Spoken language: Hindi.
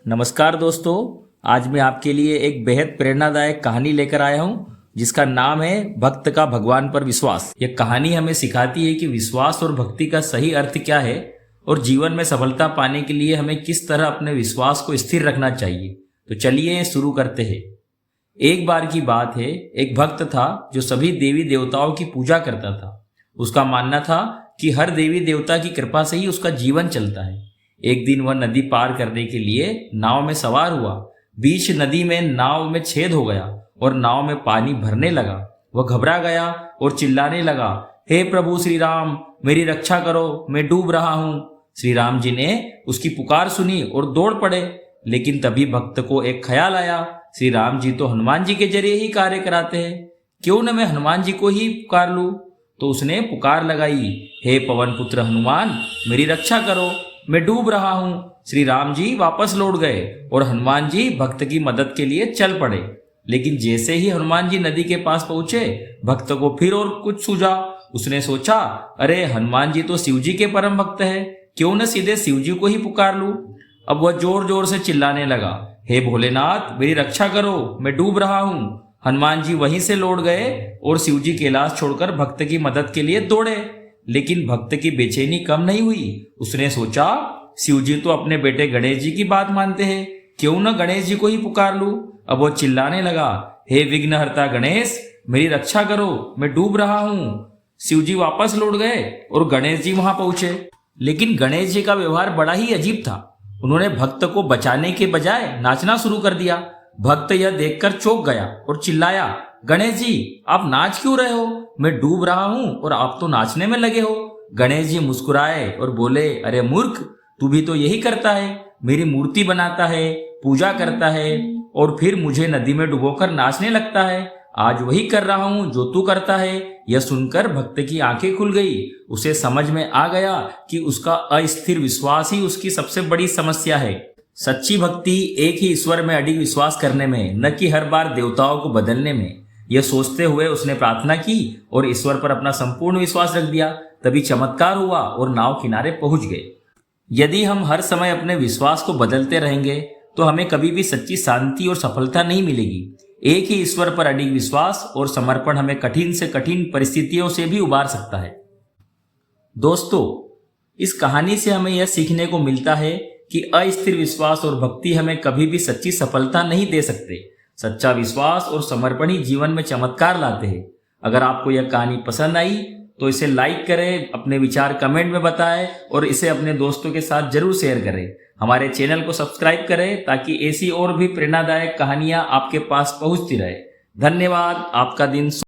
नमस्कार दोस्तों। आज मैं आपके लिए एक बेहद प्रेरणादायक कहानी लेकर आया हूं जिसका नाम है भक्त का भगवान पर विश्वास। यह कहानी हमें सिखाती है कि विश्वास और भक्ति का सही अर्थ क्या है और जीवन में सफलता पाने के लिए हमें किस तरह अपने विश्वास को स्थिर रखना चाहिए। तो चलिए शुरू करते हैं। एक बार की बात है, एक भक्त था जो सभी देवी देवताओं की पूजा करता था। उसका मानना था कि हर देवी देवता की कृपा से ही उसका जीवन चलता है। एक दिन वह नदी पार करने के लिए नाव में सवार हुआ। बीच नदी में नाव में छेद हो गया और नाव में पानी भरने लगा। वह घबरा गया और चिल्लाने लगा, हे प्रभु श्री राम, मेरी रक्षा करो, मैं डूब रहा हूं। श्री राम जी ने उसकी पुकार सुनी और दौड़ पड़े। लेकिन तभी भक्त को एक ख्याल आया, श्री राम जी तो हनुमान जी के जरिए ही कार्य कराते हैं, क्यों न मैं हनुमान जी को ही पुकार लूं। तो उसने पुकार लगाई, हे पवन पुत्र हनुमान, मेरी रक्षा करो, मैं डूब रहा हूं। श्री राम जी वापस लौट गए और हनुमान जी भक्त की मदद के लिए चल पड़े। लेकिन जैसे ही हनुमान जी नदी के पास पहुंचे, भक्त को फिर और कुछ सूझा। उसने सोचा, अरे हनुमान जी तो शिव जी के परम भक्त है, क्यों न सीधे शिव जी को ही पुकार लूं। अब वह जोर जोर से चिल्लाने लगा, हे भोलेनाथ, मेरी रक्षा करो, मैं डूब रहा हूं। हनुमान जी वहीं से लौट गए और शिव जी कैलाश छोड़कर भक्त की मदद के लिए दौड़े। लेकिन भक्त की बेचैनी कम नहीं हुई। उसने सोचा, शिव जी तो अपने बेटे गणेश जी की बात मानते हैं, क्यों न गणेश जी को ही पुकार लूं। अब वो चिल्लाने लगा, हे विघ्नहर्ता गणेश, मेरी रक्षा करो, मैं डूब रहा हूं। शिव जी वापस लौट गए और गणेश जी वहां पहुंचे। लेकिन गणेश जी का व्यवहार बड़ा ही अजीब था। उन्होंने भक्त को बचाने के बजाय नाचना शुरू कर दिया। भक्त यह देखकर चौंक गया और चिल्लाया, गणेश जी, आप नाच क्यों रहे हो? मैं डूब रहा हूं और आप तो नाचने में लगे हो। गणेश जी मुस्कुराए और बोले, अरे मूर्ख, तू भी तो यही करता है, मेरी मूर्ति बनाता है, पूजा करता है और फिर मुझे नदी में डुबोकर नाचने लगता है। आज वही कर रहा हूं जो तू करता है। यह सुनकर भक्त की आंखें खुल गई। उसे समझ में आ गया कि उसका अस्थिर विश्वास ही उसकी सबसे बड़ी समस्या है। सच्ची भक्ति एक ही ईश्वर में अडिग विश्वास करने में, न कि हर बार देवताओं को बदलने में। यह सोचते हुए उसने प्रार्थना की और ईश्वर पर अपना संपूर्ण विश्वास रख दिया। तभी चमत्कार हुआ और नाव किनारे पहुंच गए। यदि हम हर समय अपने विश्वास को बदलते रहेंगे तो हमें कभी भी सच्ची शांति और सफलता नहीं मिलेगी। एक ही ईश्वर पर अडिग विश्वास और समर्पण हमें कठिन से कठिन परिस्थितियों से भी उबार सकता है। दोस्तों, इस कहानी से हमें यह सीखने को मिलता है कि अस्थिर विश्वास और भक्ति हमें कभी भी सच्ची सफलता नहीं दे सकते। सच्चा विश्वास और समर्पण ही जीवन में चमत्कार लाते हैं। अगर आपको यह कहानी पसंद आई तो इसे लाइक करें, अपने विचार कमेंट में बताएं और इसे अपने दोस्तों के साथ जरूर शेयर करें। हमारे चैनल को सब्सक्राइब करें ताकि ऐसी और भी प्रेरणादायक कहानियां आपके पास पहुंचती रहे। धन्यवाद। आपका दिन